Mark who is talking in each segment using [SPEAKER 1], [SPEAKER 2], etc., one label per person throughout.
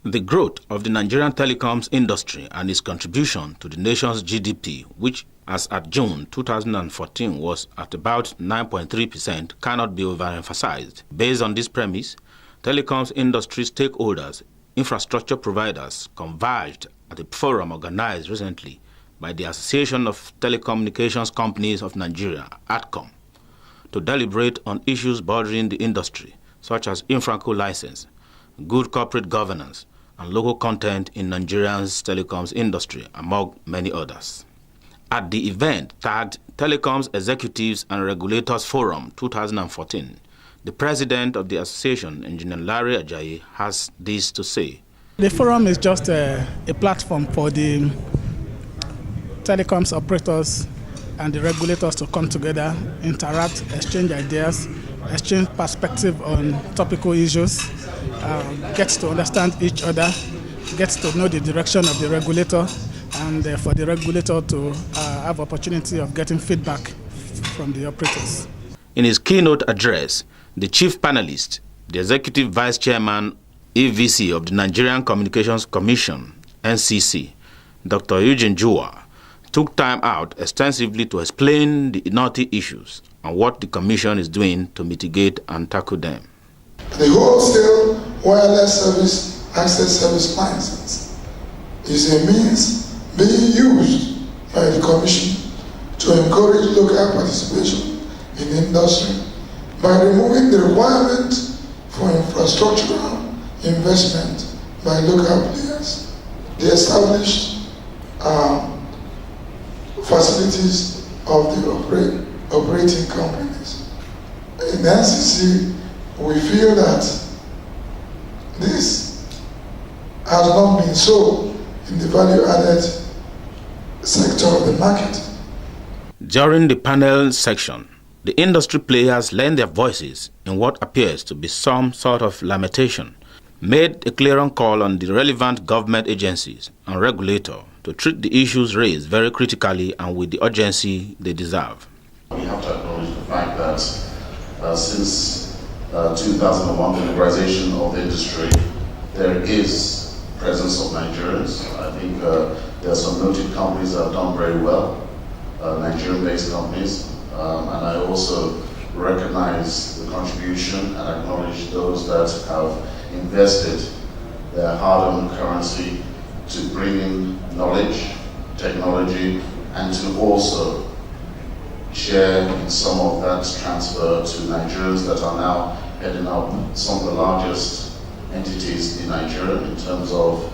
[SPEAKER 1] The growth of the Nigerian telecoms industry and its contribution to the nation's GDP, which as at June 2014 was at about 9.3%, cannot be overemphasized. Based on this premise, telecoms industry stakeholders, infrastructure providers converged at a forum organized recently by the Association of Telecommunications Companies of Nigeria, ATCOM, to deliberate on issues bordering the industry, such as Infraco license, good corporate governance, and local content in Nigeria's telecoms industry, among many others. At the event tagged Telecoms Executives and Regulators Forum 2014, the president of the association, Engineer Larry Ajayi, has this to say.
[SPEAKER 2] The forum is just a platform for the telecoms operators and the regulators to come together, interact, exchange ideas, exchange perspective on topical issues, get to understand each other, get to know the direction of the regulator, and for the regulator to have opportunity of getting feedback from the operators.
[SPEAKER 1] In his keynote address, the chief panelist, the executive vice chairman, EVC of the Nigerian Communications Commission, NCC, Dr. Eugene Jua, took time out extensively to explain the knotty issues and what the Commission is doing to mitigate and tackle them.
[SPEAKER 3] The wholesale wireless service access service license is a means being used by the Commission to encourage local participation in industry by removing the requirement for infrastructural investment by local players. The established facilities of the operating companies. In NCC, we feel that this has not been so in the value-added sector of the market.
[SPEAKER 1] During the panel section, the industry players lent their voices in what appears to be some sort of lamentation, made a clearing call on the relevant government agencies and regulator to treat the issues raised very critically and with the urgency they deserve.
[SPEAKER 4] We have to acknowledge the fact that since 2001, the liberalization of the industry, there is presence of Nigerians. I think there are some noted companies that have done very well, Nigerian-based companies, and I also recognize the contribution and acknowledge those that have invested their hard-earned currency to bring in knowledge, technology, and to also share in some of that transfer to Nigerians that are now heading up some of the largest entities in Nigeria in terms of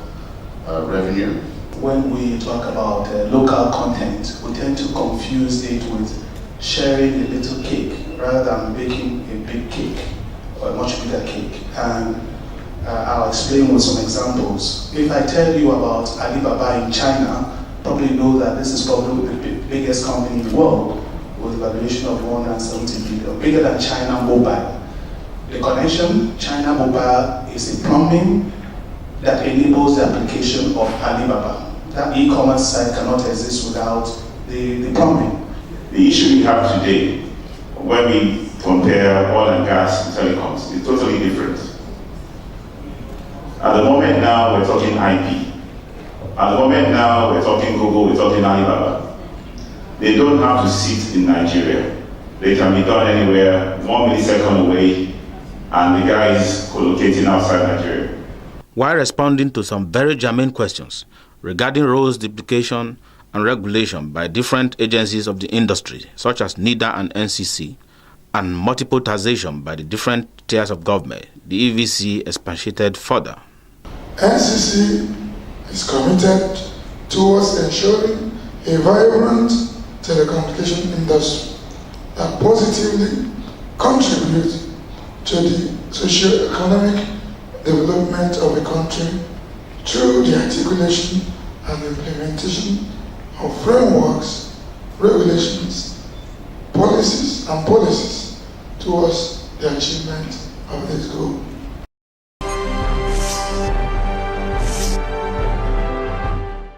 [SPEAKER 4] revenue.
[SPEAKER 5] When we talk about local content, we tend to confuse it with sharing a little cake rather than baking a big cake or a much bigger cake. And I'll explain with some examples. If I tell you about Alibaba in China, probably know that this is probably the biggest company in the world with a valuation of 170 billion, bigger than China Mobile. The connection, China Mobile, is a plumbing that enables the application of Alibaba. That e-commerce site cannot exist without the plumbing.
[SPEAKER 6] The issue we have today, when we compare oil and gas and telecoms, is totally different. At the moment now, we're talking IP. At the moment now, we're talking Google, we're talking Alibaba. They don't have to sit in Nigeria. They can be done anywhere, 1 millisecond away, and the guy is co-locating outside Nigeria.
[SPEAKER 1] While responding to some very germane questions regarding roles duplication and regulation by different agencies of the industry, such as NIDA and NCC, and multiple taxation by the different tiers of government, the EVC expatiated further.
[SPEAKER 3] NCC is committed towards ensuring a vibrant telecommunication industry that positively contributes to the socio-economic development of the country through the articulation and implementation of frameworks, regulations, policies towards